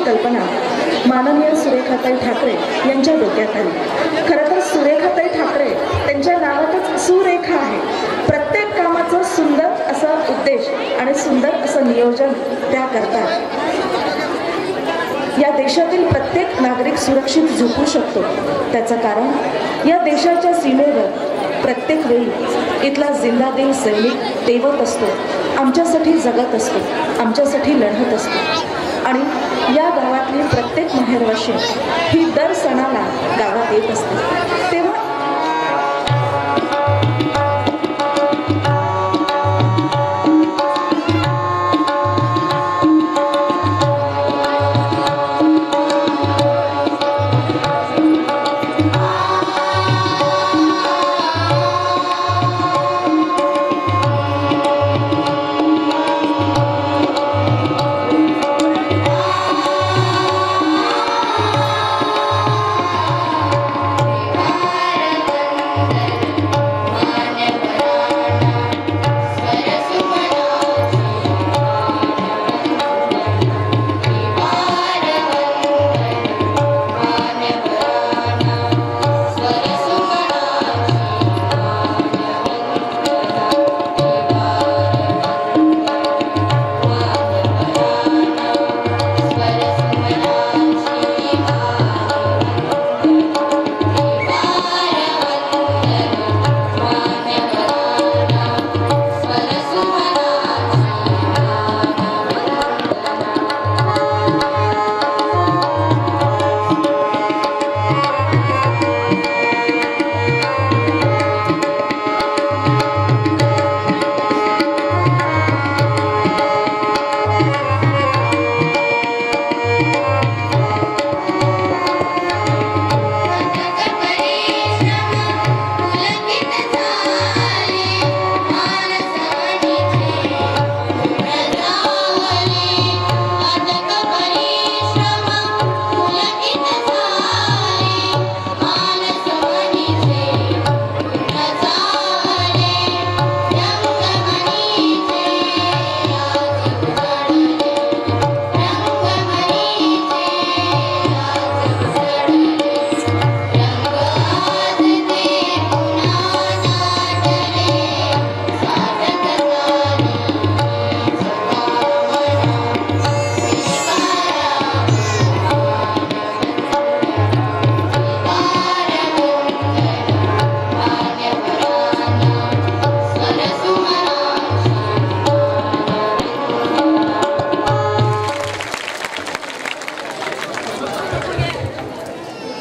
कल्पना माननीय सुरेखाताई ठाकरे यांच्या डोक्यात आली। खरं तर सुरेखाताई ठाकरे त्यांच्या नावातच सुरेखा आहे। प्रत्येक कामाचं सुंदर असा उद्देश आणि सुंदर असं नियोजन त्या करतात। या देशातील प्रत्येक नागरिक सुरक्षित झोपू शकतो त्याचं कारण या देशाच्या सीमेवर प्रत्येक वेळी इथला जिंदा दिल सैनिक तेवत असतो, आमच्यासाठी जगत असतो, आमच्यासाठी लढत असतो। आणि या गावातली प्रत्येक माहेरवाशी ही दर सणाला गावात येत असते। तेव्हा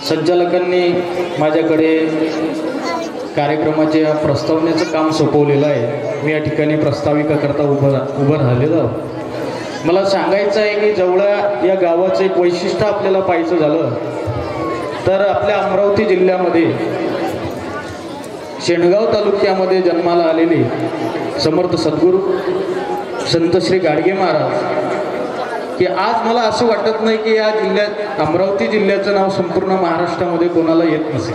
संचालकांनी माझ्याकडे कार्यक्रमाच्या प्रस्तावनेचं काम सोपवलेलं आहे। मी या ठिकाणी प्रस्ताविका करता उभं राहिलेलो। मला सांगायचं आहे की जवळा या गावाचं एक वैशिष्ट्य आपल्याला पाहायचं झालं तर आपल्या अमरावती जिल्ह्यामध्ये शेणगाव तालुक्यामध्ये जन्माला आलेले समर्थ सद्गुरू संत श्री गाडगे महाराज, की आज मला असं वाटत नाही की या जिल्ह्यात अमरावती जिल्ह्याचं नाव संपूर्ण महाराष्ट्रामध्ये कोणाला येत नसेल.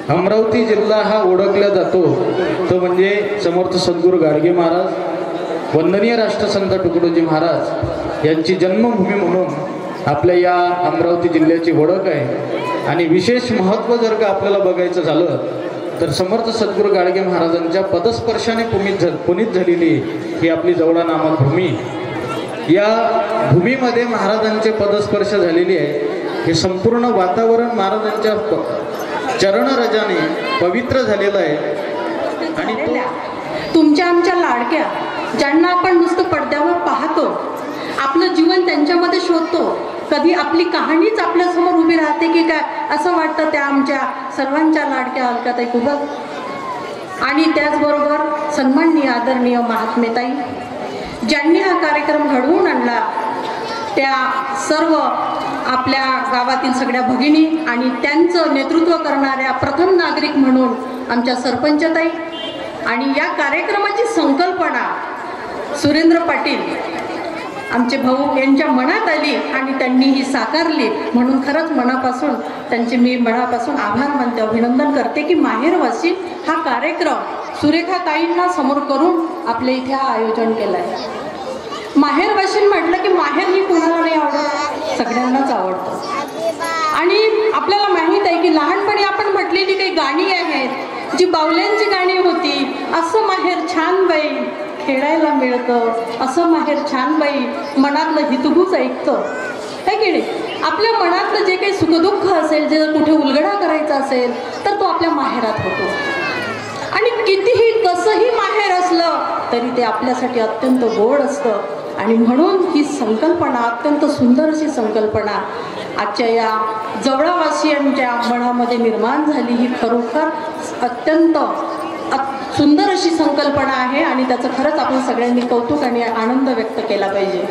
अमरावती जिल्हा हा ओळखला जातो तो म्हणजे समर्थ सद्गुरू गाडगे महाराज, वंदनीय राष्ट्रसंत तुकडोजी महाराज यांची जन्मभूमी म्हणून आपल्या या अमरावती जिल्ह्याची ओळख आहे. आणि विशेष महत्त्व जर का आपल्याला बघायचं झालं तर समर्थ सद्गुरू गाडगे महाराजांच्या पदस्पर्शाने पुनीत झालेली ही आपली जवळा नामक भूमी. या भूमीमध्ये महाराजांचे पदस्पर्श झालेले आहे. हे संपूर्ण वातावरण महाराजांच्या चरणरजाने पवित्र झालेलं आहे. आणि तुमच्या आमच्या लाडक्या, ज्यांना आपण नुसतं पडद्यावर पाहतो, आपलं जीवन त्यांच्यामध्ये शोधतो, कधी आपली कहाणीच आपल्यासमोर उभी राहते की काय असं वाटतं त्या आमच्या सर्वांच्या लाडक्या अलकाताई कुबल. आणि त्याचबरोबर सन्माननीय आदरणीय महात्मेताई, ज्यांनी हा कार्यक्रम घडवून आणला, त्या सर्व आपल्या गावातील सगळ्या भगिनी आणि त्यांचं नेतृत्व करणाऱ्या प्रथम नागरिक म्हणून आमच्या सरपंचताई. आणि या कार्यक्रमाची संकल्पना सुरेंद्र पाटील आमचे भाऊ यांच्या मनात आली आणि त्यांनी ही साकारली, म्हणून खरंच मनापासून त्यांचे मी मनापासून आभार मानते, अभिनंदन करते की माहेरवासी हा कार्यक्रम सुरेखाताईंना समोर करून आपल्या इथे हा आयोजन केलं आहे. माहेरवासी म्हटलं की माहेर ही कोणाला नाही आवडत, सगळ्यांनाच आवडतं. आणि आपल्याला माहीत आहे की लहानपणी आपण म्हटलेली काही गाणी आहेत जी बावल्यांची गाणी होती, असं माहेर छान बाई खेळायला मिळतं, असं माहेर छान बाई मनातलं हितगुज ऐकतं, है की नाही. आपल्या मनातलं जे काही सुखदुःख असेल, जे कुठे उलगडा करायचा असेल तर तो आपल्या माहेरात होतो. आणि कितीही कसंही माहेर असलं तरी ते आपल्यासाठी अत्यंत गोड असतं. आणि म्हणून ही संकल्पना अत्यंत सुंदर अशी संकल्पना आजच्या या जवळावासियांच्या मनामध्ये निर्माण झाली. ही खरोखर अत्यंत सुंदर अशी संकल्पना आहे आणि त्याचं खरंच आपण सगळ्यांनी कौतुक आणि आनंद व्यक्त केला पाहिजे.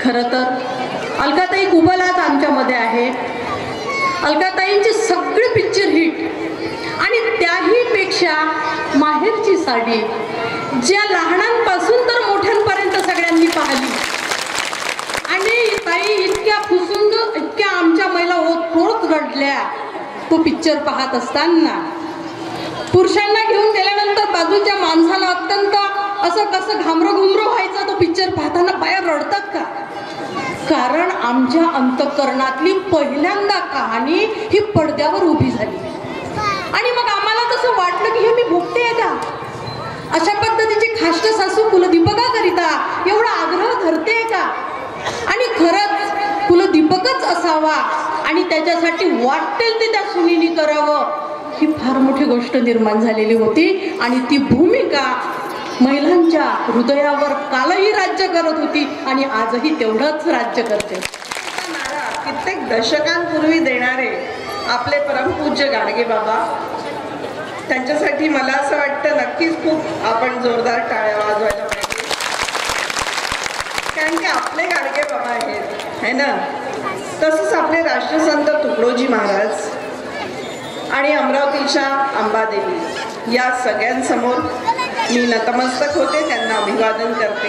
खरं तर अलकाताई कुबल आज आमच्यामध्ये आहे. अलकाताईंची सगळी पिक्चर हिट आणि त्याहीपेक्षा माहेरची साडी ज्या लहानांपासून तर मोठ्यांपर्यंत सगळ्यांनी पाहिली. आणि ताई इतक्या फुसून इतक्या आमच्या महिला ओतप्रोत रडल्या तो पिक्चर पाहत असताना. पुरुषांना घेऊन गेल्यानंतर बाजूच्या माणसाला अत्यंत असं कसं घामरं व्हायचं तो पिक्चर पाहताना. बाया रडतात का? कारण आमच्या अंतःकरणातली पहिल्यांदा कहाणी ही पडद्यावर उभी झाली. आणि मग आम्हाला तसं वाटलं की हे मी भुगते आहे का? अशा पद्धतीची खाष्ट सासू कुलदीपका करिता एवढा आग्रह धरते का? आणि खरंच कुलदीपकच असावा आणि त्याच्यासाठी वाटेल ते त्या सुनीने करावं, ही फार मोठी गोष्ट निर्माण झालेली होती. आणि ती भूमिका महिलांच्या हृदयावर कालही राज्य करत होती आणि आजही तेवढंच राज्य करते. कित्येक दशकांपूर्वी देणारे आपले परमपूज्य गाडगे बाबा, त्यांच्यासाठी मला असं वाटतं नक्कीच खूप आपण जोरदार टाळ्या वाजवायला पाहिजे, कारण की आपले गाडगे बाबा आहेत है ना. तसंच आपले राष्ट्रसंत तुकडोजी महाराज आणि अमरावतीच्या अंबादेवी या सगळ्यांसमोर मी नतमस्तक होते, त्यांना अभिवादन करते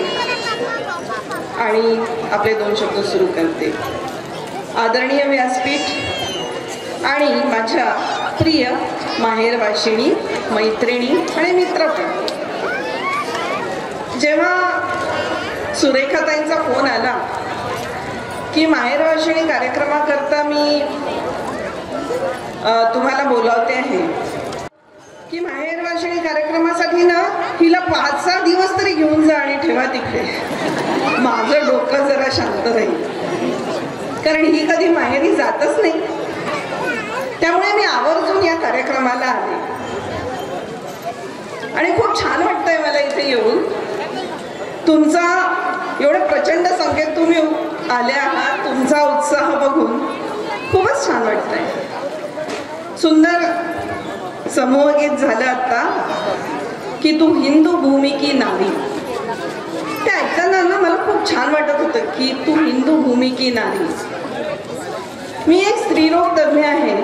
आणि आपले 2 शब्द सुरू करते. आदरणीय व्यासपीठ आणि माझ्या प्रिय माहेरवाशिणी, मैत्रिणी आणि मित्रपण, जेव्हा सुरेखाताईंचा फोन आला की माहेरवाशिणी कार्यक्रमाकरता मी तुम्हाला बोलावते आहे, की माहेरवाशिणी कार्यक्रमासाठी ना हिला 5-6 दिवस तरी घेऊन जा आणि ठेवा तिकडे, माझं डोकं जरा शांत राहील, कारण ही कधी माहेरी जातच नाही. त्यामुळे मी आवर्जून या कार्यक्रमाला आले आणि खूप छान वाटतंय मला इथे येऊन. तुमचा एवढं प्रचंड संख्येत तुम्ही आल्या आहात, तुमचा उत्साह बघून खूपच छान वाटतंय. सुंदर समूहगीत झालं आता की तू हिंदू भूमी की नारी. ते ऐकताना ना मला खूप छान वाटत होतं की तू हिंदू भूमी की नारी. मी एक स्त्रीरोग तज्ञ आहे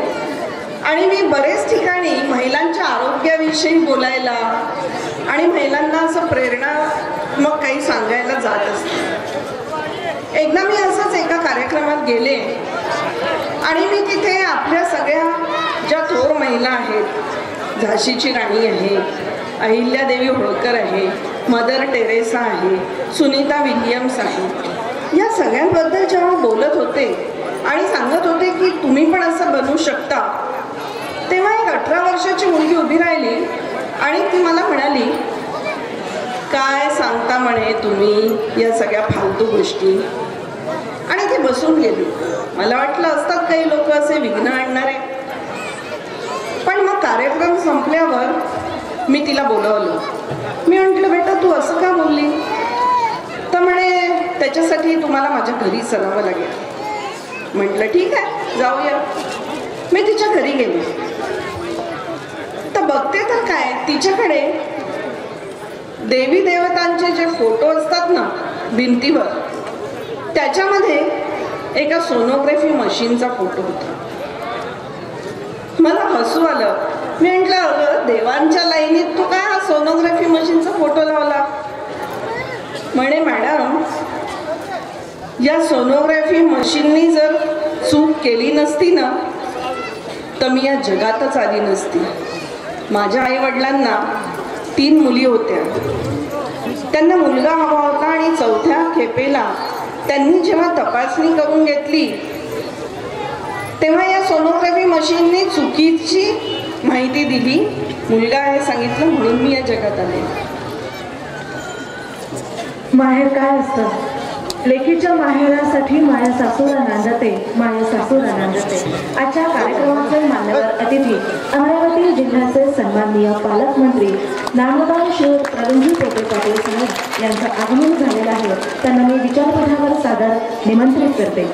आणि मी बरेच ठिकाणी महिलांच्या आरोग्याविषयी बोलायला आणि महिलांना असं प्रेरणा मग काही सांगायला जात असते. एकदा मी असंच एका कार्यक्रमात गेले आणि मी तिथे आपल्या सगळ्या ज्या थोर महिला आहेत, झाशीची राणी आहे, अहिल्यादेवी होळकर आहे, मदर टेरेसा आहे, सुनीता विल्यम्स आहे, या सगळ्यांबद्दल जेव्हा बोलत होते आणि सांगत होते की तुम्ही पण असं बनवू शकता, तेव्हा एक 18 वर्षाची मुलगी उभी राहिली आणि ती मला म्हणाली, काय सांगता म्हणे तुम्ही या सगळ्या फालतू गोष्टी, आणि ती बसून गेली. मला वाटलं असतात काही लोक असे विघ्न आणणारे. पण मग कार्यक्रम संपल्यावर मी तिला बोलवलं. मी म्हटलं, बेटा तू असं का बोलली? तर म्हणे, त्याच्यासाठी तुम्हाला माझ्या घरी चलावं लागेल. म्हटलं ठीक आहे, जाऊया. मी तिच्या घरी गेले तर बघते तर काय, तिच्याकडे देवी देवतांचे जे फोटो असतात ना भिंतीवर, त्याच्यामध्ये एका सोनोग्राफी मशीनचा फोटो होता. मला हसू आलं. मी म्हटलं, अगं देवांच्या लाईनीत तू काय हा सोनोग्राफी मशीनचा फोटो लावला? म्हणे, मॅडम या सोनोग्राफी मशीननी जर चूक केली नसती ना तर मी या जगातच आली नसती. माझ्या आईवडिलांना 3 मुली होत्या. त्यांना मुलगा हवा होता आणि 4थ्या खेपेला त्यांनी जेव्हा तपासणी करून घेतली तेव्हा या सोनोग्राफी मशीनने चुकीची माहिती दिली. मुलगा आहे सांगितलं, म्हणून मी या जगात आले. माहेर काय असतं? लेकीच्या माहेरासाठी माया सासूरा नांदते, माया सासूरा नांदते. आजच्या कार्यक्रमाचे मान्यवर अतिथी अमरावती जिल्ह्याचे सन्माननीय पालकमंत्री नामदार श्री प्रवीणजी पोटे पाटील साहेब यांचं आगमन झालेलं आहे. त्यांना मी विचारपीठावर सादर निमंत्रित करते.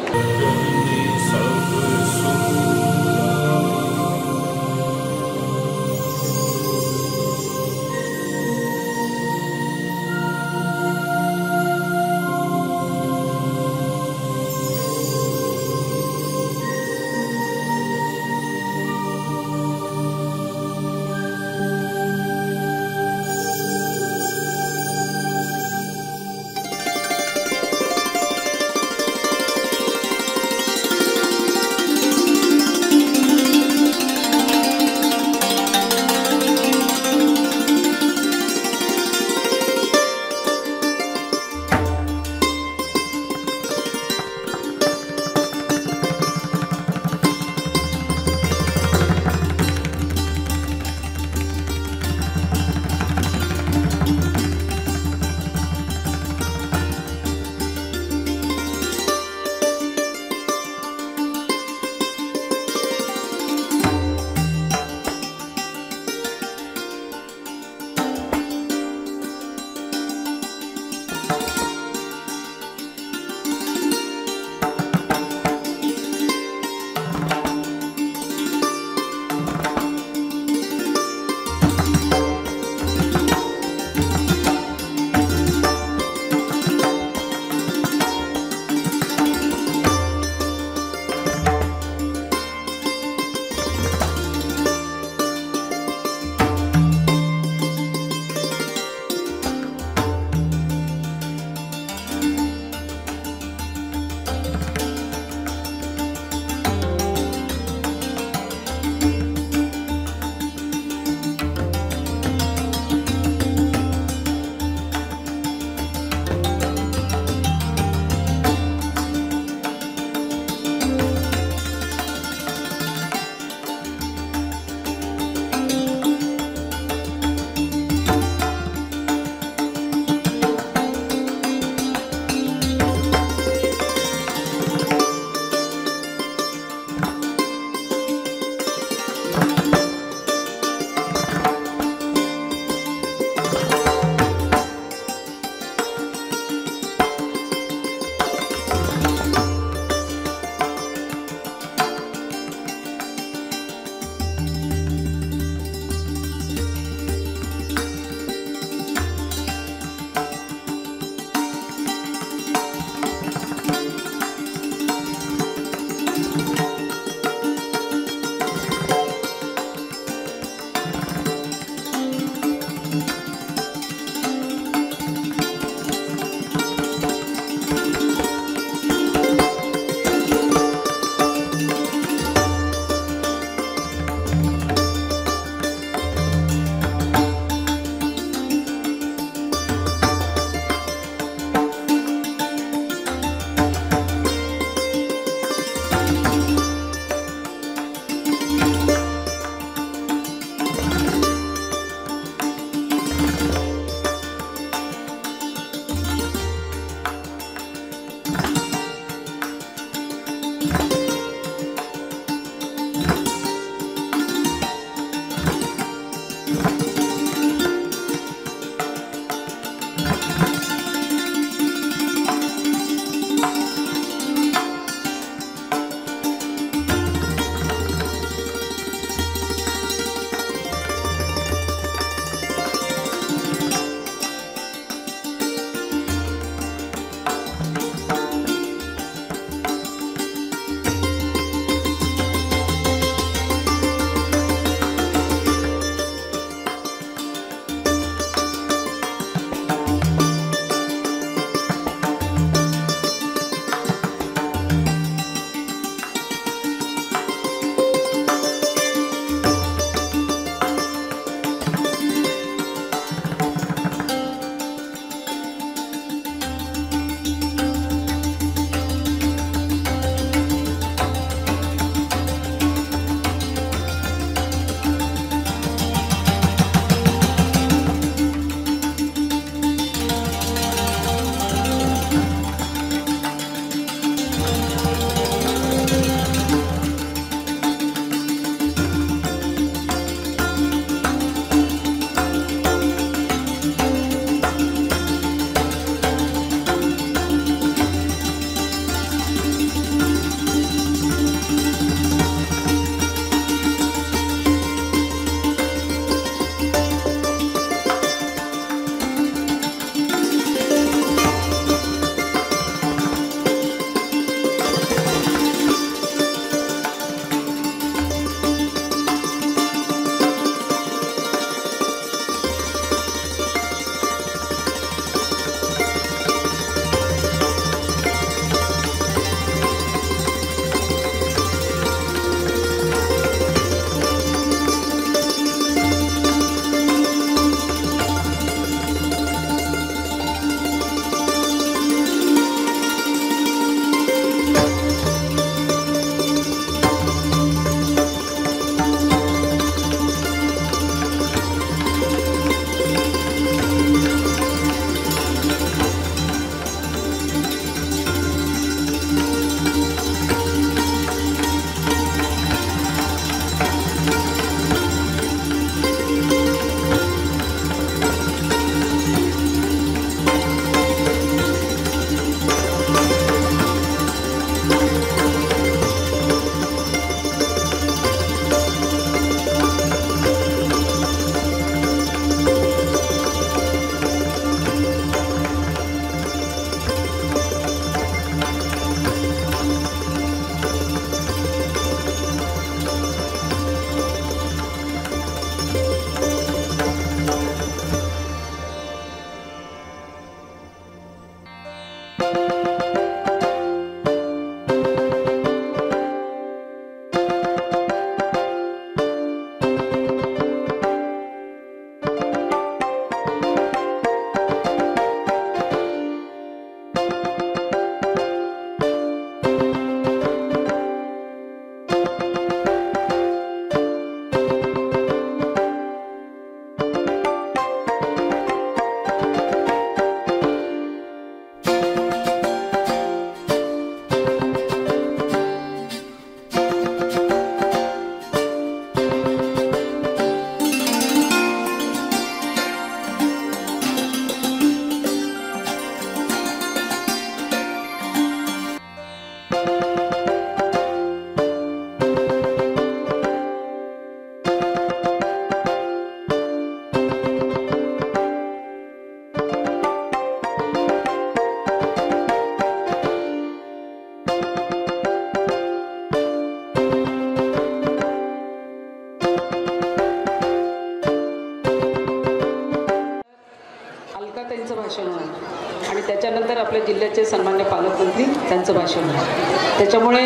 आणि त्याच्यानंतर आपल्या जिल्ह्याचे सन्मान्य पालकमंत्री त्यांचं भाषण आहे. त्याच्यामुळे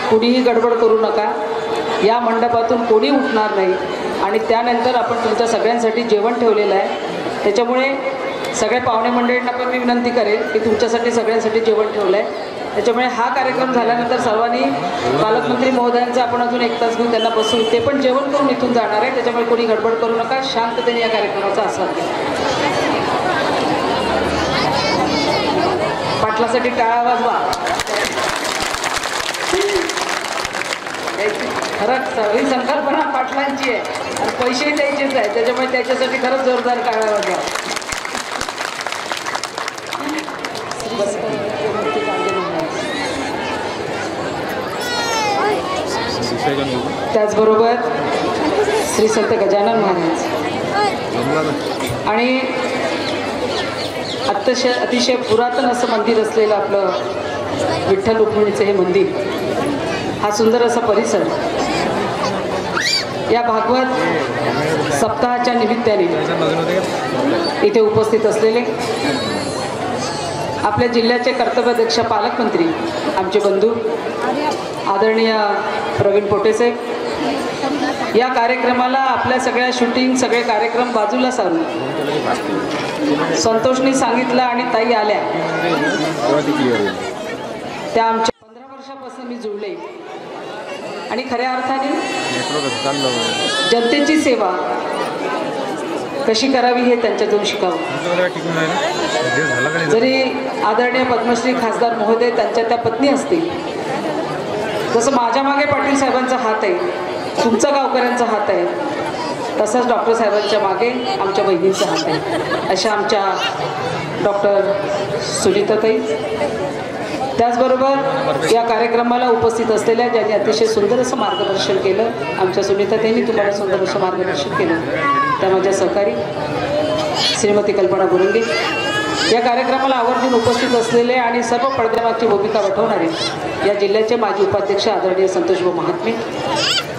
कुणीही गडबड करू नका. या मंडपातून कोणी उठणार नाही आणि त्यानंतर आपण तुमच्या सगळ्यांसाठी जेवण ठेवलेलं आहे. त्याच्यामुळे सगळ्या पाहुणे मंडळींना पण मी विनंती करेन की तुमच्यासाठी सगळ्यांसाठी जेवण ठेवलं आहे. त्याच्यामुळे हा कार्यक्रम झाल्यानंतर सर्वांनी पालकमंत्री महोदयांचा आपण अजून 1 तास घेऊन त्यांना बसून ते पण जेवण करून इथून जाणार आहे. त्याच्यामुळे कोणी गडबड करू नका. शांततेने या कार्यक्रमाचा आस्वाद घ्या. पाटलासाठी टाळा वाजवा. खरंच सगळी संकल्पना पाटलांची आहे आणि पैसेही द्यायचेच आहे. त्याच्यामुळे त्याच्यासाठी खरंच जोरदार टाळा वाजवा. त्याचबरोबर श्री संत गजानन महाराज आणि अतिशय पुरातन असं मंदिर असलेलं आपलं विठ्ठल रुक्मिणीचं हे मंदिर, हा सुंदर असा परिसर या भागवत सप्ताहाच्या निमित्ताने इथे उपस्थित असलेले आपल्या जिल्ह्याचे कर्तव्याध्यक्ष पालकमंत्री आमचे बंधू आदरणीय प्रवीण पोटेसाहेब, या कार्यक्रमाला आपल्या सगळ्या शूटिंग सगळे कार्यक्रम बाजूला सारून संतोषनी सांगितलं आणि ताई आल्या त्या आमच्या 15 वर्षापासून मी जुळले आणि खऱ्या अर्थाने जनतेची सेवा कशी करावी हे त्यांच्यातून शिकावं. जरी आदरणीय पद्मश्री खासदार महोदय त्यांच्या त्या पत्नी असतील, जसं माझ्या मागे पाटील साहेबांचा हात आहे, तुमचा गावकऱ्यांचा हात आहे, तसंच डॉक्टर साहेबांच्या मागे आमच्या बहिणींचा हात आहे. अशा आमच्या डॉक्टर सुनीताताई, त्याचबरोबर या कार्यक्रमाला उपस्थित असलेल्या ज्यांनी अतिशय सुंदर असं मार्गदर्शन केलं, आमच्या सुनीताताईंनी तुम्हाला सुंदर असं मार्गदर्शन केलं, त्या माझ्या सहकारी श्रीमती कल्पना गुरुंगे, या कार्यक्रमाला आवर्जून उपस्थित असलेले आणि सर्व पडद्यामागची भूमिका वठवणारे या जिल्ह्याचे माजी उपाध्यक्ष आदरणीय संतोषभाऊ महात्मे,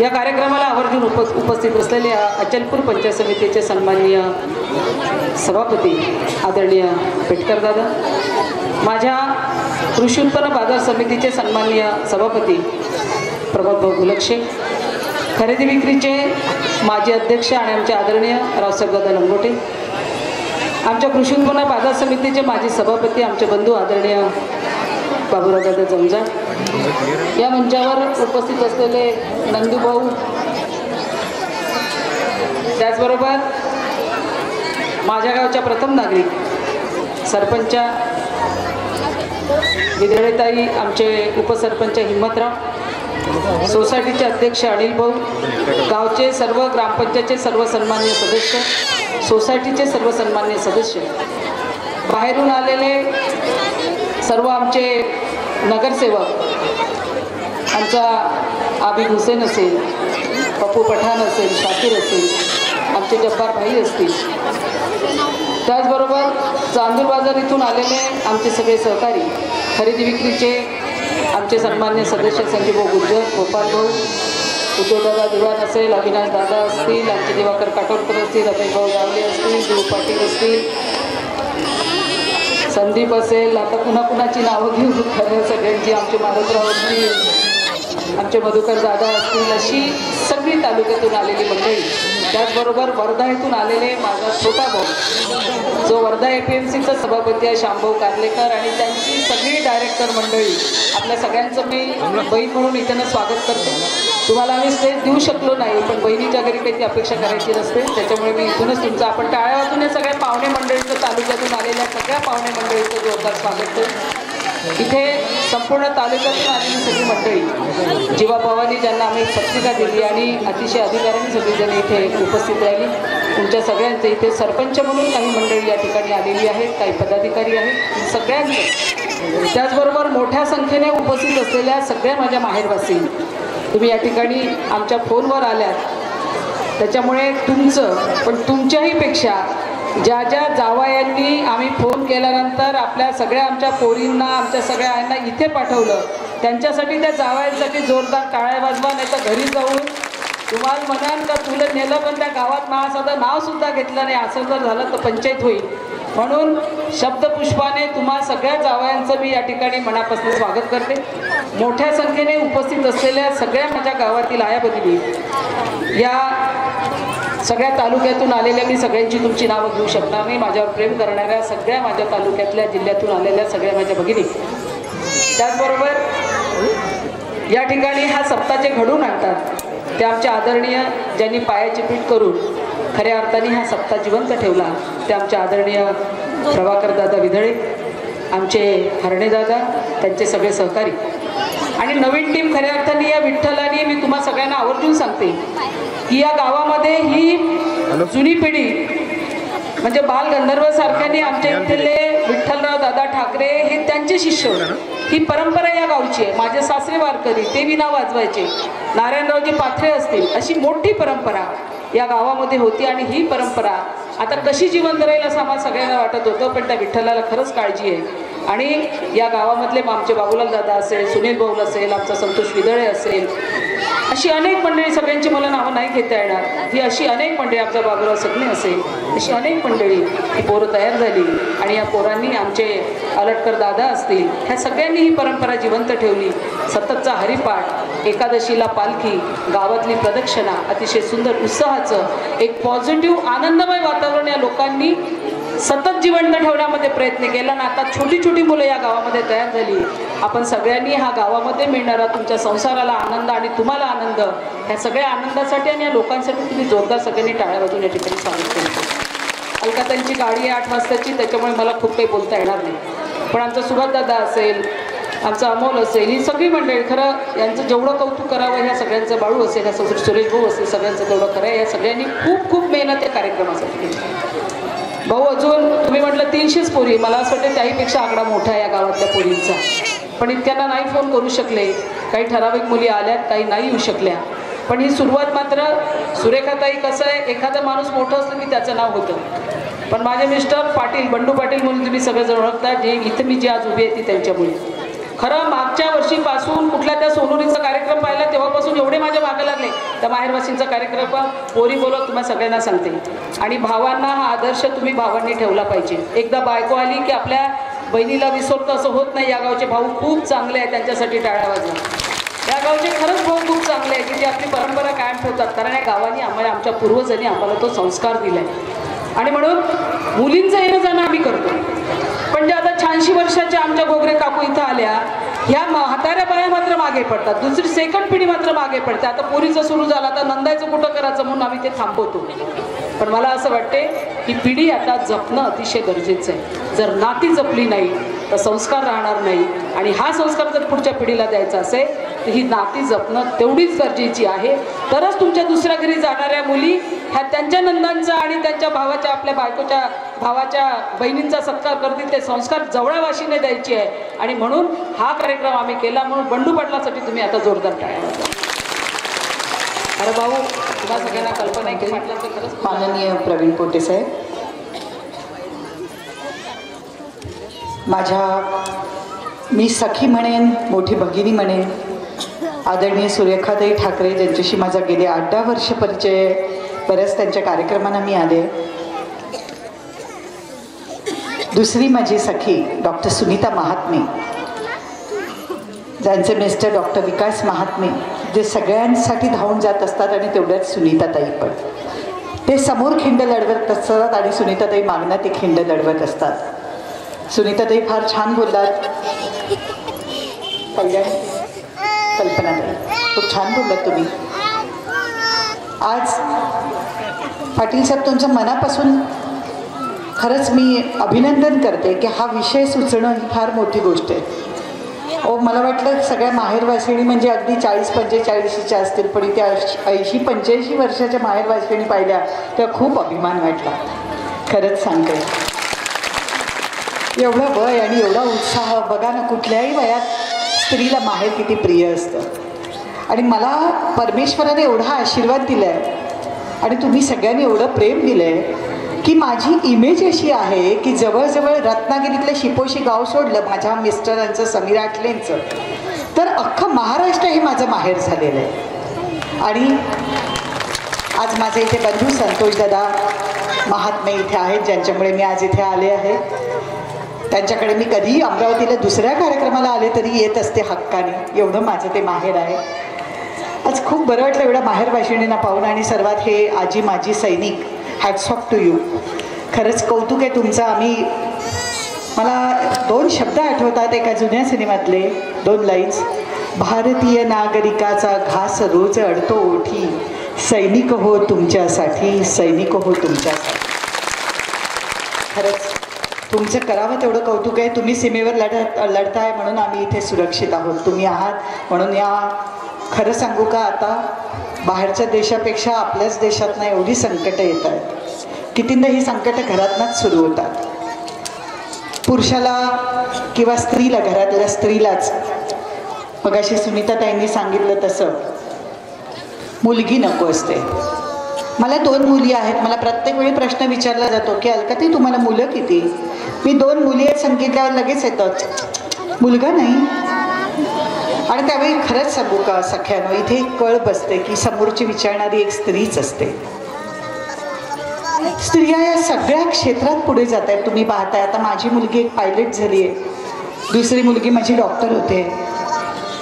या कार्यक्रमाला आवर्जून उपस्थित असलेले अचलपूर पंचायत समितीचे सन्माननीय सभापती आदरणीय पेटकर दादा, माझ्या कृषी उत्पन्न बाजार समितीचे सन्माननीय सभापती प्रभातभाऊ गुलक्षे, खरेदी विक्रीचे माजी अध्यक्ष आणि आमचे आदरणीय रावसाहेब दादा लंगोटे, आमच्या कृषी उत्पन्न बाजार समितीचे माजी सभापती आमचे बंधू आदरणीय बाबूराव दादा जमजा, या मंचावर उपस्थित असलेले नंदूभाऊ, त्याचबरोबर माझ्या गावच्या प्रथम नागरिक सरपंच विद्याळेताई, आमचे उपसरपंच हिम्मतराव, सोसायटीचे अध्यक्ष अनिल भाऊ, गावचे सर्व ग्रामपंचायतचे सर्व सन्माननीय सदस्य, सोसायटीचे सर्व सन्माननीय सदस्य, बाहेरून आलेले सर्व आमचे नगरसेवक, आमचा आबिद हुसेन असेल, पप्पू पठाण असेल, शाकीर असेल, आमचे जब्बार भाई असतील, त्याचबरोबर चांदूर बाजार इथून आलेले आमचे सगळे सहकारी, खरेदी विक्रीचे आमचे सन्मान्य सदस्य संजीव गुर्जर, गोपाल भाऊ, उद्धवदादा दिवाण असेल, अविनाश दादा असतील, आमचे दिवाकर काटोलकर असतील, अभय भाऊ यावले असतील, देव पाटील असतील, संदीप असेल, आता पुन्हा कुणाची नावं घेऊ खरं सगळ्यांची, आमचे माधवराव असतील, आमचे मधुकर दादा असतील, अशी सगळी तालुक्यातून आलेली मंडळी, त्याचबरोबर वर्धा येथून आलेले माझा छोटा भाऊ जो वर्धा APMCचा सभापती आहे शामभाऊ कार्लेकर आणि त्यांची सगळी डायरेक्टर मंडळी, आपल्या सगळ्यांचं मी बहीण म्हणून इथं स्वागत करते. तुम्हाला आम्ही स्टेज देऊ शकलो नाही, पण बहिणीच्या घरी काही ती अपेक्षा करायची नसते, त्याच्यामुळे मी इथूनच तुमचं आपण टाळ्या वाजून या सगळ्या पाहुणे मंडळीचं, तालुक्यातून आलेल्या सगळ्या पाहुणे मंडळीचं जोरदार स्वागत करतो. इथे संपूर्ण तालुक्यातून आलेली सगळी मंडळी, जीवाभावानी ज्यांना आम्ही पत्रिका दिली आणि अतिशय अधिकाऱ्यांनी सगळीजण इथे उपस्थित राहिली, तुमच्या सगळ्यांचं इथे सरपंच म्हणून काही मंडळी या ठिकाणी आलेली आहेत, काही पदाधिकारी आहेत, सगळ्यांचं, त्याचबरोबर मोठ्या संख्येने उपस्थित असलेल्या सगळ्या माझ्या माहेरवासी, तुम्ही या ठिकाणी आमच्या फोनवर आल्यात, त्याच्यामुळे तुमचं पण तुमच्याही पेक्षा ज्या ज्या जावयांनी आम्ही फोन केल्यानंतर आपल्या सगळ्या आमच्या पोरींना, आमच्या सगळ्या आयांना इथे पाठवलं, त्यांच्यासाठी त्या जावयांसाठी जोरदार टाळ्या वाजवा, नाही तर घरी जाऊन तुम्हाला म्हणाल का तुला नेलं पण त्या गावात माझं साधं नावसुद्धा घेतलं नाही, असं जर झालं तर पंचायत होईल. म्हणून शब्दपुष्पाने तुम्हा सगळ्या जावयांचं मी या ठिकाणी मनापासून स्वागत करते. मोठ्या संख्येने उपस्थित असलेल्या सगळ्या माझ्या गावातील आया भगिनी, या सगळ्या तालुक्यातून आलेल्या मी सगळ्यांची तुमची नावं घेऊ शकणार नाही. माझ्यावर प्रेम करणाऱ्या सगळ्या माझ्या तालुक्यातल्या जिल्ह्यातून आलेल्या सगळ्या माझ्या भगिनी, त्याचबरोबर या ठिकाणी हा सप्ताचे घडून आणतात ते आमच्या आदरणीय ज्यांनी पायाची पीठ करून खऱ्या अर्थाने हा सप्ताह जिवंत ठेवला ते आमचे आदरणीय प्रभाकर दादा विधळे, आमचे हरणे दादा, त्यांचे सगळे सहकारी आणि नवीन टीम. खऱ्या अर्थाने या विठ्ठलाने मी तुम्हा सगळ्यांना आवर्जून सांगते की या गावामध्ये ही जुनी पिढी म्हणजे बाल गंधर्व सारख्याने आमच्या इथले विठ्ठलराव दादा ठाकरे हे त्यांचे शिष्य. ही परंपरा या गावची आहे. माझे सासरे वारकरी ते विना वाजवायचे, नारायणरावजी पाथरे असतील, अशी मोठी परंपरा या गावामध्ये होती. आणि ही परंपरा आता कशी जिवंत राहील असं आम्हाला सगळ्यांना वाटत होतं, पण त्या विठ्ठलाला खरंच काळजी आहे. आणि या गावामधले आमचे बाबूलाल दादा असेल, सुनील भाऊ असेल, आमचा संतोष विदळे असेल, अशी अनेक मंडळी, सगळ्यांची मला नावं नाही घेता येणार, ही अशी अनेक मंडळी, आमचा बाबूराव सकणे असेल, अशी अनेक मंडळी ही पोरं तयार झाली. आणि या पोरांनी आमचे अलटकर दादा असतील, ह्या सगळ्यांनी ही परंपरा जिवंत ठेवली. सततचा हरिपाठ, एकादशीला पालखी, गावातली प्रदक्षिणा, अतिशय सुंदर उत्साहाचं एक पॉझिटिव्ह आनंदमय वातावरण या लोकांनी सतत जिवंत ठेवण्यामध्ये प्रयत्न केला. आणि आता छोटी छोटी मुलं या गावामध्ये तयार झाली. आपण सगळ्यांनी हा गावामध्ये मिळणारा तुमच्या संसाराला आनंद आणि तुम्हाला आनंद, ह्या सगळ्या आनंदासाठी आणि या लोकांसाठी तुम्ही जोरदार सगळ्यांनी टाळ्या वाजवून या ठिकाणी स्वागत केलं. अलकातांची गाडी आहे 8 वाजताची, त्याच्यामुळे मला खूप काही बोलता येणार नाही. पण आमचा सुभाष दादा असेल, आमचा अमोल असेल, ही सगळी मंडळी, खरं यांचं जेवढं कौतुक करावं ह्या सगळ्यांचं, बाळू असेल, ह्या सुरेश भाऊ असेल, सगळ्यांचं तेवढं खरं आहे. या सगळ्यांनी खूप खूप मेहनत या कार्यक्रमासाठी केली. भाऊ अजून तुम्ही म्हटलं 300च पोरी, मला असं वाटतं त्याहीपेक्षा आकडा मोठा आहे या गावातल्या पोरींचा. पण इतक्यांना नाही फोन करू शकले. काही ठराविक मुली आल्यात, काही नाही येऊ शकल्या. पण ही सुरुवात मात्र सुरेखाताई, कसं आहे, एखादा माणूस मोठं असलं की त्याचं नाव होतं. पण माझे मिस्टर पाटील, बंडू पाटील म्हणून तुम्ही सगळेजण ओळखता, जे इथं मी जी आज उभी आहे ती त्यांच्यामुळे. खरं मागच्या वर्षीपासून कुठला त्या सोनोरीचा कार्यक्रम पाहिला तेव्हापासून एवढे माझ्या मागे लागले. त्या माहेरवासींचा कार्यक्रम पोरी बोलत तुम्हाला सगळ्यांना सांगते. आणि भावांना हा आदर्श तुम्ही भावांनी ठेवला पाहिजे. एकदा बायको आली की आपल्या बहिणीला विसरतो असं होत नाही. या गावचे भाऊ खूप चांगले आहेत, त्यांच्यासाठी टाळ्या वाजवा. या गावचे खरंच भाऊ खूप चांगले आहेत की जे आपली परंपरा कायम ठेवतात. कारण या गावाने आम्हाला, आमच्या पूर्वजांनी आम्हाला तो संस्कार दिला आहे. आणि म्हणून मुलींचं येणं जाणं आम्ही करतो. पण जे आता 86 वर्षाच्या आमच्या गोगरे काकू इथं आल्या, ह्या म्हाताऱ्या बाया मात्र मागे पडतात. दुसरी सेकंड पिढी मात्र मागे पडते. आता पोरीचं सुरू झालं, आता नंदायचं कुठं करायचं म्हणून आम्ही ते थांबवतो. पण मला असं वाटते ही पिढी आता जपणं अतिशय गरजेचं आहे. जर नाती जपली नाही तर संस्कार राहणार नाही. आणि हा संस्कार जर पुढच्या पिढीला द्यायचा असेल तर ही नाती जपणं तेवढीच गरजेची आहे. तरच तुमच्या दुसऱ्या घरी जाणाऱ्या मुली ह्या त्यांच्या नंदांचा आणि त्यांच्या भावाच्या, आपल्या बायकोच्या भावाच्या बहिणींचा सत्कार करतील. ते संस्कार जवळवाशीने द्यायची आहे. आणि म्हणून हा कार्यक्रम आम्ही केला. म्हणून बंडू पाटलासाठी तुम्ही आता जोरदार टाळ्या वाजवा. अरे भाऊ, तुम्हाला सगळ्यांना कल्पना आहे की पाटलांचं खरंच. माननीय प्रवीण पोटे साहेब, मी सखी म्हणेन, मोठी भगिनी म्हणेन, आदरणीय सुरेखाताई ठाकरे, ज्यांच्याशी माझा गेले 8-10 वर्ष परिचय, बऱ्याच त्यांच्या कार्यक्रमांना मी आले. दुसरी माझी सखी डॉक्टर सुनीता महात्मे, ज्यांचे मिस्टर डॉक्टर विकास महात्मे, जे सगळ्यांसाठी धावून जात असतात. आणि तेवढ्याच सुनीताताई पण, ते समोर खिंड लढवत असतात आणि सुनीताताई मागणं ते खिंड लढवत असतात. सुनीताताई फार छान बोललात. कल्पनाताई खूप छान बोललात तुम्ही. आज पाटील साहेब, तुमचं मनापासून खरंच मी अभिनंदन करते की हा विषय सुचणं ही फार मोठी गोष्ट आहे. मला वाटलं सगळ्या माहेरवासिणी म्हणजे अगदी 40-45च्या असतील, पण इथे 80-85 वर्षाच्या माहेरवासिणी पाहिल्या तेव्हा खूप अभिमान वाटला. खरंच सांगते, एवढं वय आणि एवढा उत्साह बघा ना. कुठल्याही वयात स्त्रीला माहेर किती प्रिय असतं. आणि मला परमेश्वराने एवढा आशीर्वाद दिला आहे आणि तुम्ही सगळ्यांनी एवढं प्रेम दिलं आहे की माझी इमेज अशी आहे की जवळजवळ रत्नागिरीतलं शिपोशी गाव सोडलं माझ्या मिस्टरांचं, समीर आटलेंचं, तर अख्खं महाराष्ट्र हे माझं माहेर झालेलं आहे. आणि आज माझे इथे बंधू संतोष दादा, महात्मे इथे आहेत ज्यांच्यामुळे मी आज इथे आले आहे. त्यांच्याकडे मी कधीही अमरावतीला दुसऱ्या कार्यक्रमाला आले तरी येत असते हक्काने. एवढं माझं ते माहेर आहे. आज खूप बरं वाटलं एवढ्या माहेरवाशिणींना पाहून. आणि सर्वात हे आजी माजी सैनिक, हॅट्स ऑफ टू यू. खरंच कौतुक आहे तुमचं. मला 2 शब्द आठवतात एका जुन्या सिनेमातले 2 लाईन्स. भारतीय नागरिकाचा घास रोज अडतो ओठी, सैनिक हो तुमच्यासाठी, सैनिक हो तुमच्यासाठी. खरंच तुमचं करावं तेवढं कौतुक आहे. तुम्ही सीमेवर लढताय म्हणून आम्ही इथे सुरक्षित आहोत. तुम्ही आहात म्हणून खरं सांगू का, आता बाहेरच्या देशापेक्षा आपल्याच देशातनं एवढी संकटं येत आहेत. कितींदा ही संकटं घरातनंच सुरू होतात. पुरुषाला किंवा स्त्रीला, घरातल्या स्त्रीलाच मगाशी सुनीताताईंनी सांगितलं तसं मुलगी नको असते. मला 2 मुली आहेत. मला प्रत्येक वेळी प्रश्न विचारला जातो की अलकाताई तुम्हाला मुलं किती? मी 2 मुली आहेत सांगितल्यावर लगेच येतात मुलगा नाही. आणि त्यावेळी खरंच सांगू का सख्यानो, इथे एक कळ बसते की समोरची विचारणारी एक स्त्रीच असते. स्त्रिया या सगळ्या क्षेत्रात पुढे जात आहेत. तुम्ही पाहताय आता माझी मुलगी एक पायलट झाली आहे, दुसरी मुलगी माझी डॉक्टर होते.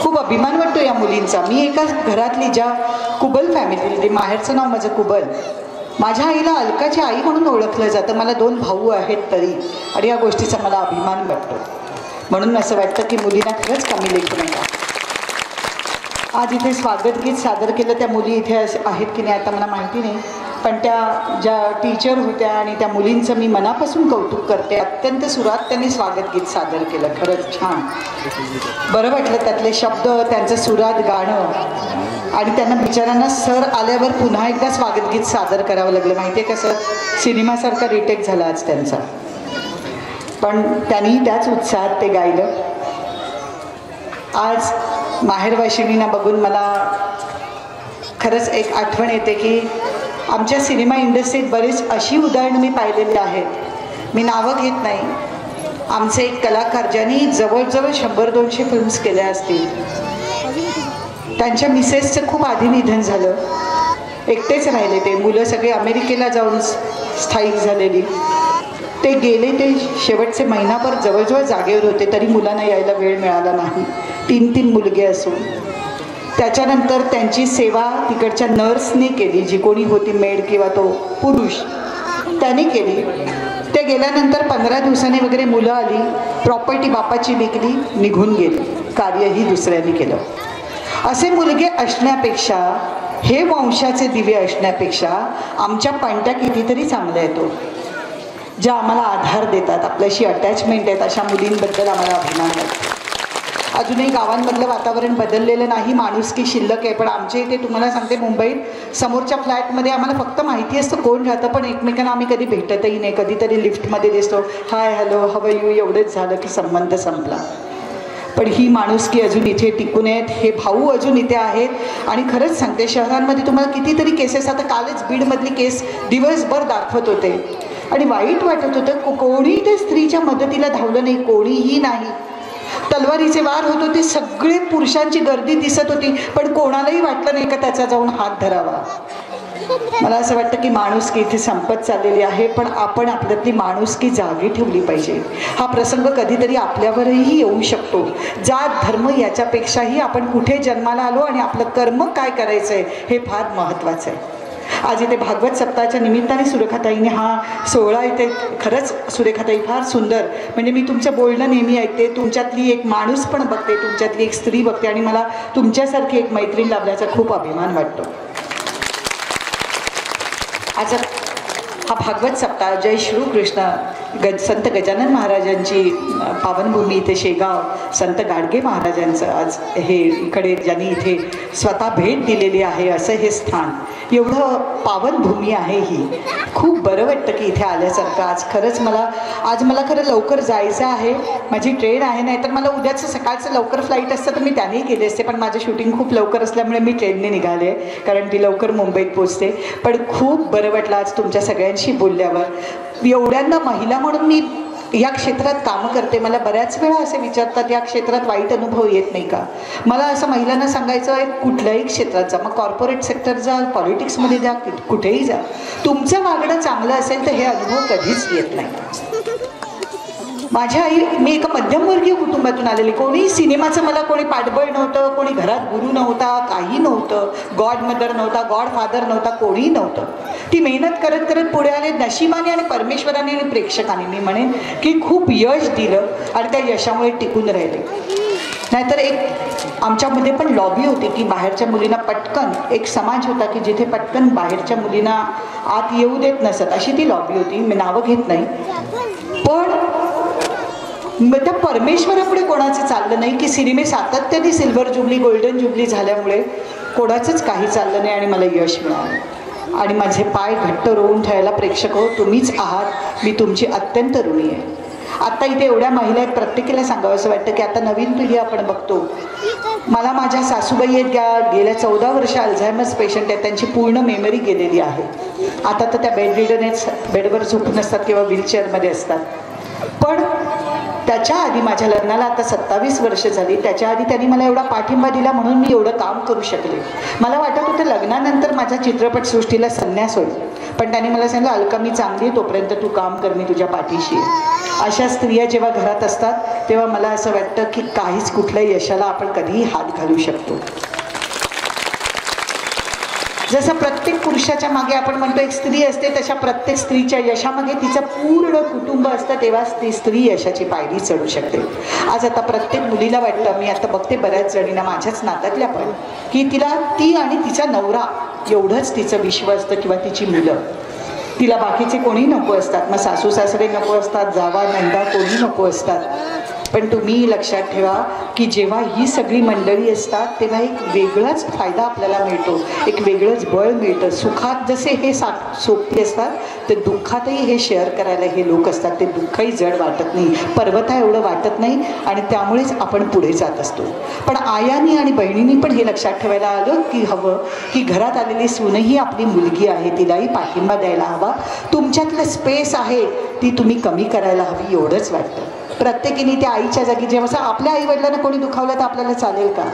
खूप अभिमान वाटतो या मुलींचा. मी एका घरातली ज्या कुबल फॅमिली, माहेरचं नाव माझं कुबल, माझ्या आईला अलकाची आई म्हणून ओळखलं जातं. मला 2 भाऊ आहेत तरी, आणि या गोष्टीचा मला अभिमान वाटतो. म्हणून असं वाटतं की मुलींना खरंच कमी लेखू नका. आज इथे स्वागत गीत सादर केलं. त्या मुली इथे आहेत की नाही आता मला माहिती नाही, पण त्या ज्या टीचर होत्या आणि त्या मुलींचं मी मनापासून कौतुक करते. अत्यंत सुरात त्यांनी स्वागत गीत सादर केलं. खरंच छान बरं वाटलं. त्यातले शब्द, त्यांचं सुरात गाणं, आणि त्यांना बिचाऱ्यांना सर आल्यावर पुन्हा एकदा स्वागत गीत सादर करावं लागलं. माहिती आहे का सर, सिनेमासारखा रिटेक झाला आज त्यांचा, पण त्यांनी त्याच उत्साहात ते गायलं. आज माहेरवाशिणींना बघून मला खरंच एक आठवण येते की आमच्या सिनेमा इंडस्ट्रीत बरीच अशी उदाहरणं मी पाहिलेली आहेत. मी नावं घेत नाही. आमचे एक कलाकार ज्यांनी जवळजवळ 100-200 फिल्म्स केल्या असतील, त्यांच्या मिसेसचं खूप आधी निधन झालं. एकटेच राहिले ते. मुलं सगळे अमेरिकेला जाऊन स्थायिक झालेली. ते गेले, ते शेवटचे महिनाभर जवळजवळ जागेवर होते, तरी मुलांना यायला वेळ मिळाला नाही. 3 मुलगे असून. त्याच्यानंतर त्यांची सेवा तिकडच्या नर्सने केली, जी कोणी होती मेड किंवा तो पुरुष, त्याने केली. ते गेल्यानंतर 15 दिवसांनी वगैरे मुलं आली, प्रॉपर्टी बापाची विकली, निघून गेली. कार्यही दुसऱ्यांनी केलं. असे मुलगे असण्यापेक्षा, हे वंशाचे दिवे असण्यापेक्षा आमच्या पणत्या कितीतरी चांगल्या येतो, ज्या आम्हाला आधार देतात, आपल्याशी अटॅचमेंट आहेत. अशा मुलींबद्दल आम्हाला अभिमान वाटतो. अजूनही गावांमधलं वातावरण बदललेलं नाही, माणुसकी शिल्लक आहे. पण आमच्या इथे तुम्हाला सांगते, मुंबईत समोरच्या फ्लॅटमध्ये आम्हाला फक्त माहिती असतं कोण राहतं, पण एकमेकांना आम्ही कधी भेटतही नाही. कधीतरी लिफ्टमध्ये दिसतो, हाय हॅलो हाव यू, एवढंच झालं की संबंध संपला. पण ही माणुसकी अजून इथे टिकून आहेत. हे भाऊ अजून इथे आहेत. आणि खरंच सांगते, शहरांमध्ये तुम्हाला कितीतरी केसेस, आता कालच बीडमधली केस दिवसभर दाखवत होते आणि वाईट वाटत होतं. कोणी ते स्त्रीच्या मदतीला धावलं नाही, कोणीही नाही. तलवारीचे वार होत होते, सगळे पुरुषांची गर्दी दिसत होती, पण कोणालाही वाटलं नाही का त्याचा जाऊन हात धरावा. मला असं वाटतं की माणुसकी इथे संपत चाललेली आहे, पण आपण आपल्यातली माणुसकी जागी ठेवली पाहिजे. हा प्रसंग कधीतरी आपल्यावरही येऊ शकतो. जात धर्म याच्यापेक्षाही आपण कुठे जन्माला आलो आणि आपलं कर्म काय करायचं आहे हे फार महत्त्वाचं आहे. आज इथे भागवत सप्ताहाच्या निमित्ताने सुरेखाताईंनी हा सोहळा इथे, खरंच सुरेखाताई फार सुंदर. म्हणजे मी तुमचं बोलणं नेहमी ऐकते, तुमच्यातली एक माणूस पण बघते, तुमच्यातली एक स्त्री बघते, आणि मला तुमच्यासारखी एक मैत्रीण लाभल्याचा खूप अभिमान वाटतो. आज हा भागवत सप्ताह जय श्रीकृष्ण संत गजानन महाराजांची पावनभूमी इथे शेगाव, संत गाडगे महाराजांचं आज हे इकडे ज्यांनी इथे स्वतः भेट दिलेली आहे असं हे स्थान, एवढं पावनभूमी आहे ही. खूप बरं वाटतं की इथे आल्यासारखं. आज मला खरं लवकर जायचं आहे, माझी ट्रेन आहे. नाही तर मला उद्याचं सकाळचं लवकर फ्लाईट असतं तर मी त्यानेही गेले असते, पण माझं शूटिंग खूप लवकर असल्यामुळे मी ट्रेनने निघाले, कारण ती लवकर मुंबईत पोचते. पण खूप बरं वाटलं आज तुमच्या सगळ्यांशी बोलल्यावर. एवढ्यांना महिला म्हणून मी या क्षेत्रात कामं करते, मला बऱ्याच वेळा असे विचारतात या क्षेत्रात वाईट अनुभव येत नाही का. मला असं महिलांना सांगायचं आहे, कुठल्याही क्षेत्रात जा, मग कॉर्पोरेट सेक्टर जा, पॉलिटिक्समध्ये जा, कुठेही जा, तुमचं वागणं चांगलं असेल तर हे अनुभव कधीच येत नाही. माझ्या आई, मी एका मध्यमवर्गीय कुटुंबातून आलेली. कोणी सिनेमाचं मला कोणी पाठबळ नव्हतं, कोणी घरात गुरु नव्हता, काही नव्हतं, गॉड मदर नव्हता, गॉड फादर नव्हता, कोणीही नव्हतं. ती मेहनत करत करत पुढे आले. नशिबाने आणि परमेश्वराने आणि प्रेक्षकांनी मी म्हणेन की खूप यश दिलं आणि त्या यशामुळे टिकून राहिले. नाहीतर एक आमच्यामध्ये पण लॉबी होती की बाहेरच्या मुलींना पटकन, एक समाज होता की जिथे पटकन बाहेरच्या मुलींना आत येऊ देत नसत, अशी ती लॉबी होती. मी नावं घेत नाही, पण त्या परमेश्वरापुढे कोणाचं चाललं नाही की सिनेमे सातत्याने सिल्वर जुबली, गोल्डन जुबली झाल्यामुळे कोणाचंच काही चाललं नाही आणि मला यश मिळालं. आणि माझे पाय घट्ट रोवून ठेवायला प्रेक्षक हो तुम्हीच आहात. मी तुमची अत्यंत ऋणी आहे. आत्ता इथे एवढ्या महिला आहेत, प्रत्येकीला सांगावं असं वाटतं की आता नवीन पिढी आपण बघतो. मला माझ्या सासूबाई आहेत, गेल्या 14 वर्ष अल्झायमर्स पेशंट आहेत, त्यांची पूर्ण मेमरी गेलेली आहे. आता तर त्या बेडरिडन, बेडवर झोपून असतात किंवा व्हीलचेअरमध्ये असतात. पण त्याच्या आधी माझ्या लग्नाला आता 27 वर्ष झाली. त्याच्या आधी त्यांनी मला एवढा पाठिंबा दिला म्हणून मी एवढं काम करू शकले. मला वाटत होतं लग्नानंतर माझ्या चित्रपटसृष्टीला संन्यास होईल, पण त्यांनी मला सांगितलं अलका मी चांगली आहे, तोपर्यंत तू काम कर, मी तुझ्या पाठीशी आहे. अशा स्त्रिया जेव्हा घरात असतात तेव्हा मला असं वाटतं की काहीच कुठल्या यशाला आपण कधीही हात घालू शकतो. जसं प्रत्येक पुरुषाच्या मागे आपण म्हणतो एक स्त्री असते, तशा प्रत्येक स्त्रीच्या यशामागे तिचं पूर्ण कुटुंब असतं, तेव्हाच ती स्त्री यशाची पायरी चढू शकते. आज आता प्रत्येक मुलीला वाटतं, मी आता बघते बऱ्याच जणींना माझ्याच नात्यातल्या पण, की तिला ती आणि तिचा नवरा एवढंच तिचं विश्व असतं किंवा तिची मुलं. तिला बाकीचे कोणी नको असतात, मग सासू सासरे नको असतात, जावा नंदा कोणी नको असतात. पण तुम्ही लक्षात ठेवा की जेव्हा ही सगळी मंडळी असतात तेव्हा एक वेगळाच फायदा आपल्याला मिळतो, एक वेगळंच बळ मिळतं. सुखात जसे हे सोपे असतात ते दुःखातही हे शेअर करायला हे लोक असतात. ते दुःखही जड वाटत नाही, पर्वता एवढं वाटत नाही आणि त्यामुळेच आपण पुढे जात असतो. पण आयांनी आणि बहिणींनी पण हे लक्षात ठेवायला आलं की हवं की घरात आलेली सूनही आपली मुलगी आहे, तिलाही पाठिंबा द्यायला हवा. तुमच्यातलं स्पेस आहे ती तुम्ही कमी करायला हवी, एवढंच वाटतं. प्रत्येकीने त्या आईच्या जागी जेव्हा आपल्या आईवडिलांना कोणी दुखावलं तर आपल्याला चालेल का,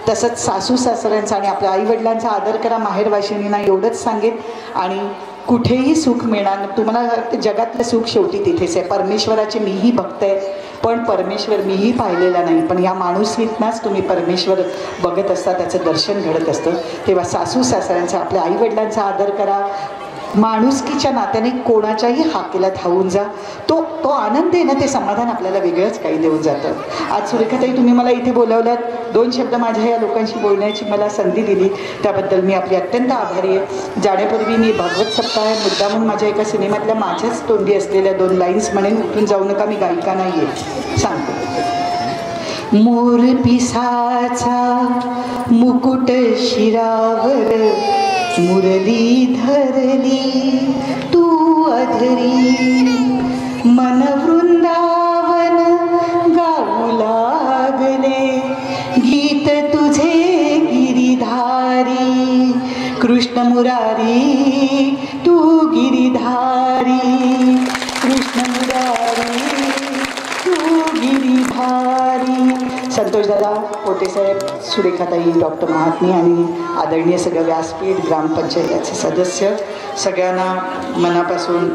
तसंच सासू सासऱ्यांचा आणि आपल्या आईवडिलांचा आदर करा. माहेरवाशिनींना एवढंच सांगेन. आणि कुठेही सुख मिळणार तुम्हाला, जगातलं सुख शेवटी तिथेच आहे. परमेश्वराचे मीही भक्त आहे, पण परमेश्वर मीही पाहिलेला नाही, पण या माणुसकीतनाच तुम्ही परमेश्वर बघत असता, त्याचं दर्शन घडत असतं. तेव्हा सासू सासऱ्यांचा, आपल्या आईवडिलांचा आदर करा. माणुसकीच्या नात्याने कोणाच्याही हाकेला धावून जा. तो आनंद आहे ना, ते समाधान आपल्याला वेगळंच काही देऊन जातं. आज सुरेखाताई तुम्ही मला इथे बोलावलात, 2 शब्द माझ्या या लोकांशी बोलण्याची मला संधी दिली, त्याबद्दल मी आपली अत्यंत आभारी आहे. जाण्यापूर्वी मी भागवत सप्ताह मुद्दामून माझ्या एका सिनेमातल्या माझ्याच तोंडी असलेल्या 2 लाईन्स म्हणेन. उठून जाऊ नका, मी गायिका नाही आहे, सांगतो. मोर पिसाचा मुकुट शिरावर मुरली धरली तू अधरी, मन वृंदावन गाऊ लागले गीत तुझे गिरिधारी. कृष्ण मुरारी तू गिरिधारी, कृष्ण मुरारी तू गिरिधारी. संतोष दादा, पोटेसाहेब, सुरेखाताई, डॉक्टर महात्मी आणि आदरणीय सगळं व्यासपीठ, ग्रामपंचायतीचे सदस्य, सगळ्यांना मनापासून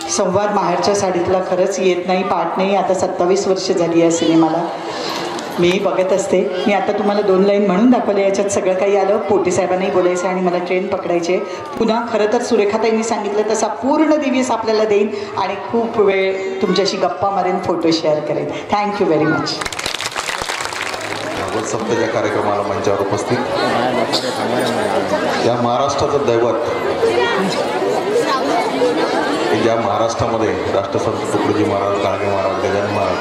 संवाद माहेरच्या साडीतला खरंच येत नाही, पाठ नाही. आता 27 वर्ष झाली या सिनेमाला. मी बघत असते. मी आता तुम्हाला 2 लाईन म्हणून दाखवले, याच्यात सगळं काही आलं. पोटेसाहेबांनाही बोलायचं आणि मला ट्रेन पकडायचे. पुन्हा खरं तर सुरेखाताईंनी सांगितलं तसा पूर्ण दिवस आपल्याला देईन आणि खूप वेळ तुमच्याशी गप्पा मारेन, फोटो शेअर करेन. Thank you very much. भागवत सप्ताहाच्या कार्यक्रमाला मंचावर उपस्थित या महाराष्ट्राचं दैवत, ज्या महाराष्ट्रामध्ये राष्ट्रसंत तुकडोजी महाराज, गाडगे महाराज, गजानन महाराज,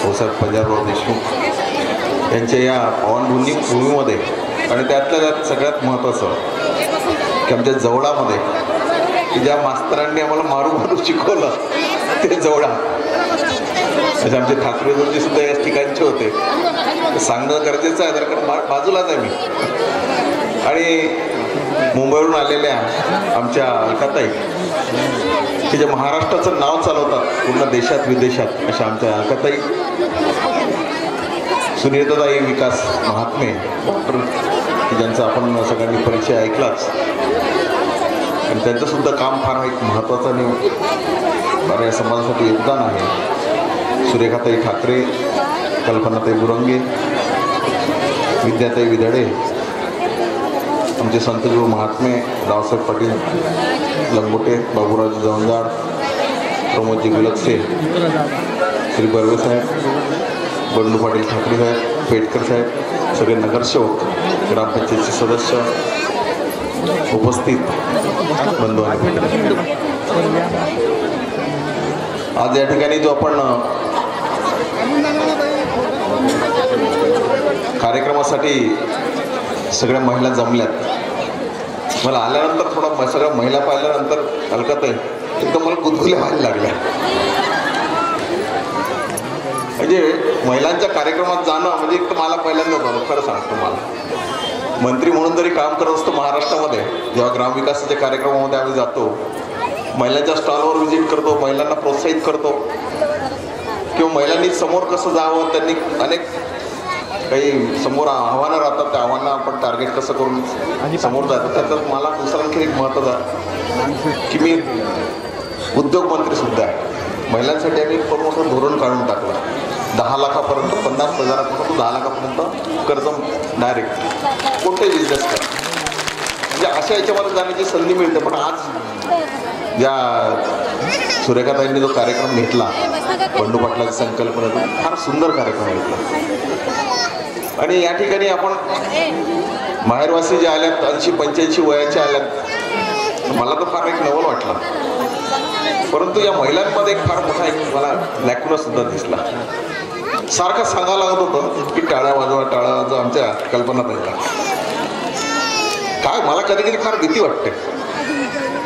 भाऊसाहेब पंजाबराव देशमुख यांच्या या पावनभूमीमध्ये, आणि त्यातल्या त्यात सगळ्यात महत्त्वाचं की आमच्या जवळामध्ये की ज्या मास्तरांनी आम्हाला मारू शिकवलं ते जवळा, असे आमचे ठाकरेजी सुद्धा याच ठिकाणचे होते. सांगणं गरजेचं आहे, कारण बाजूलाच आहे मी. आणि मुंबईवरून आलेल्या आमच्या अलकाताई की जे महाराष्ट्राचं नाव चालवतात पूर्ण देशात विदेशात, अशा आमच्या अलकाताई, सुनीताताई विकास महात्मे डॉक्टर, की ज्यांचा आपण सगळ्यांनी परिचय ऐकलाच, आणि त्यांचंसुद्धा काम फार एक महत्त्वाचं आणि फार या समाजासाठी योगदान आहे. सुरेखाताई ठाकरे, कल्पनाताई बुरंगे, विद्याताई विदडे, आमचे संतगुरू महात्मे रावसाहेब पाटील लंगोटे, बाबूराज जवंजाळ, प्रमोदजी गुलकसे, श्री बर्वे साहेब, बंडू पाटील ठाकरे साहेब, पेटकर साहेब, सगळे नगरसेवक, ग्रामपंचायतचे सदस्य, उपस्थित बंधू आहेत. आज या ठिकाणी जो आपण कार्यक्रमासाठी सगळ्या महिला जमल्यात, मला आल्यानंतर थोडा सगळ्या महिला पाहिल्यानंतर अलकाताई एकदम मला गुदगुल्या व्हायला लागल्या. म्हणजे महिलांच्या कार्यक्रमात जाणं म्हणजे एक तर मला पहिल्यांदा झालं, खरं सांगतो. मला मंत्री म्हणून जरी काम करत असतो महाराष्ट्रामध्ये, जेव्हा ग्रामविकासाच्या कार्यक्रमामध्ये आम्ही जातो, महिलांच्या स्टॉलवर व्हिजिट करतो, महिलांना प्रोत्साहित करतो, किंवा महिलांनी समोर कसं जावं, त्यांनी अनेक काही समोर आव्हानं राहतात, त्या आव्हानांना आपण टार्गेट कसं करून समोर जातं. त्याच्यात मला दुसरं आणखी एक महत्त्वाचं आहे की मी उद्योगमंत्रीसुद्धा आहे. महिलांसाठी आम्ही एक मोठं धोरण काढून टाकलं. 10 लाखापर्यंत, 50,000पासून 10 लाखापर्यंत कर्ज डायरेक्ट कोणतेही बिझनेस करा, म्हणजे अशा याच्यामध्ये जाण्याची संधी मिळते. पण आज ज्या सुरेखाताईंनी जो कार्यक्रम घेतला, बंडू पाटलाची संकल्पना, फार सुंदर कार्यक्रम घेतला. आणि या ठिकाणी आपण माहेरवासी जे आल्यात, 80-85 वयाच्या आल्यात, मला तर फार एक नवल वाटलं. परंतु या महिलांमध्ये एक फार मोठा एक मला लॅकुना सुद्धा दिसला. सारखं सांगायला लागत होतं की टाळ्या वाजवा, टाळ्या वाजवा आमच्या कल्पनाताईला. काय मला कधी कधी फार भीती वाटते.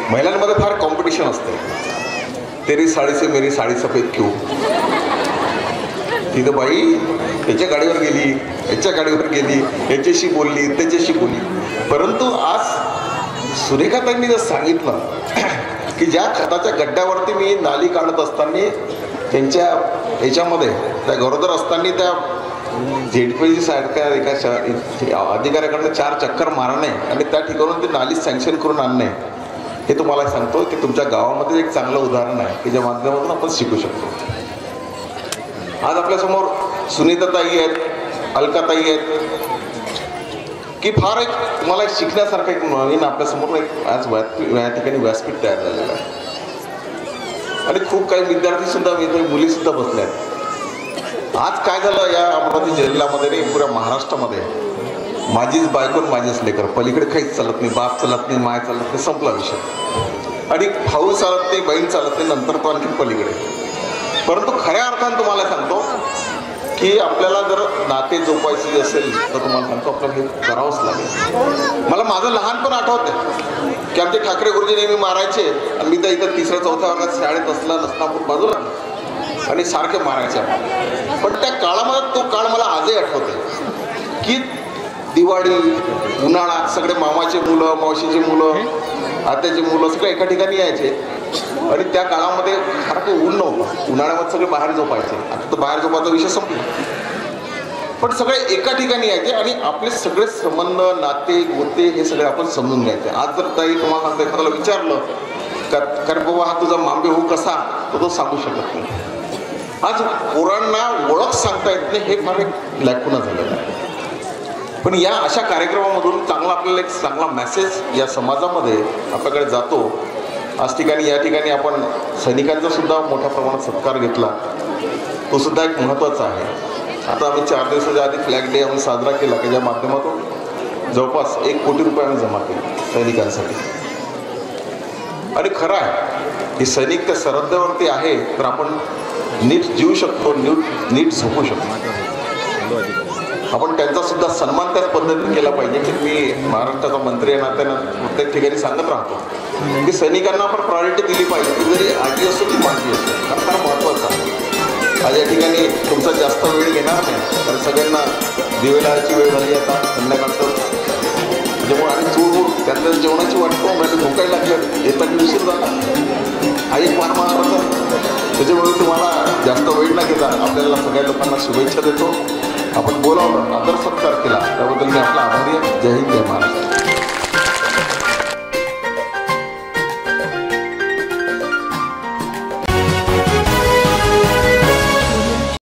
महिलांमध्ये फार कॉम्पिटिशन असते. तेरी साडी से मेरी साडी सफेद क्यों, तिथं बाई याच्या गाडीवर गेली, याच्या गाडीवर गेली, याच्याशी बोलली, त्याच्याशी बोलली. परंतु आज सुरेखाताईंनी जर सांगितलं की ज्या खताच्या गड्ड्यावरती मी नाली काढत असताना त्यांच्या याच्यामध्ये त्या गरोदर असताना त्या ZPG सारख्या एका अधिकाऱ्याकडनं 4 चक्कर मारणे आणि त्या ठिकाणून ते नाली सँक्शन करून आणणे, हे तुम्हाला सांगतो की तुमच्या गावामध्ये एक चांगलं उदाहरण आहे की ज्या माध्यमातून आपण शिकू शकतो. आज आपल्यासमोर सुनीताताई आहेत, अलकाताई आहेत, की फार एक तुम्हाला एक शिकण्यासारखं एक नवीन आपल्यासमोर एक आज या ठिकाणी व्यासपीठ तयार झालेलं आहे. आणि खूप काही विद्यार्थीसुद्धा, मुलीसुद्धा बसल्या आहेत. आज काय झालं या अमरावती जिल्ह्यामध्ये नाही, पुऱ्या महाराष्ट्रामध्ये माझीच बायको माझीच लेकर, पलीकडे काहीच चालत नाही, बाप चालत नाही, माय चालत नाही, संपला विषय. आणि भाऊ चालत नाही, बहीण चालत नाही, नंतर तो आणखी पलीकडे. परंतु खऱ्या अर्थानं तुम्हाला सांगतो की आपल्याला जर नाते जोपायचे असेल तर तुम्हाला सांगतो आपल्याला हे करावंच लागेल. मला माझं लहानपण आठवतं की आमचे ठाकरे गुरुजी नेहमी मारायचे आणि मी तर इथं 3ऱ्या-4थ्या वर्गात शाळेत असला नसतापूर बाजूला आणि सारखे मारायचे. पण त्या काळामध्ये तो काळ मला आजही आठवते की दिवाळी, उन्हाळा, सगळे मामाचे मुलं, मावशीचे मुलं, आत्याचे मुलं सगळे एका ठिकाणी यायचे. आणि त्या काळामध्ये सारखं ऊन नव्हतं, उन्हाळ्यामध्ये सगळे बाहेर झोपायचे. आता तर बाहेर झोपायचा विषय संपला, पण सगळे एका ठिकाणी यायचे आणि आपले सगळे संबंध, नाते, गोते हे सगळे आपण समजून घ्यायचे. आज जर ताई तुम्हाला एखाद्याला विचारलं कारण बाबा हा तुझा मांबे हो कसा, तर तो सांगू शकत नाही. आज पोरांना ओळख सांगता येत नाही, हे फार एक लॅकुना झालेलं आहे. पण या अशा कार्यक्रमामधून चांगला आपल्याला एक चांगला मेसेज या समाजामध्ये आपल्याकडे जातो. आज या ठिकाणी आपण सैनिकांचा सुद्धा मोठ्या प्रमाणात सत्कार घेतला, तो सुद्धा एक महत्त्वाचा आहे. आता आम्ही 4 दिवसाच्या आधी फ्लॅग डे आम्ही साजरा केला की ज्या माध्यमातून जवळपास 1 कोटी रुपये आम्ही जमा केले सैनिकांसाठी. आणि खरं आहे की सैनिक त्या सरहद्दीवरती आहे तर आपण नीट जीवू शकतो, नीट झोपू शकतो. आपण त्यांचा सुद्धा सन्मान त्याच पद्धतीने केला पाहिजे की मी महाराष्ट्राचा मंत्री या नात्यानं प्रत्येक ठिकाणी सांगत राहतो की सैनिकांना आपण प्रायोरिटी दिली पाहिजे, ती जरी आजी असो की माझी असो, कारण फार महत्त्वाचं आहे. आज या ठिकाणी तुमचा जास्त वेळ घेणार नाही, कारण सगळ्यांना दिवे लावायची वेळ झाली. आता संध्याकाळचं त्याच्यामुळे आणि चूळ त्यातल्या जेवणाची वाट पाहून आणि भोकायला लागलं येताना उशीर झाला. हा एक मान महाराष्ट्राचा. त्याच्यामुळे तुम्हाला जास्त वेळ न घेता आपल्याला सगळ्या लोकांना शुभेच्छा देतो. आपण बोलावलं आदर सत्कार केला त्याबद्दल मी आपला आभारी आहे. जय हिंद जय महाराष्ट्र.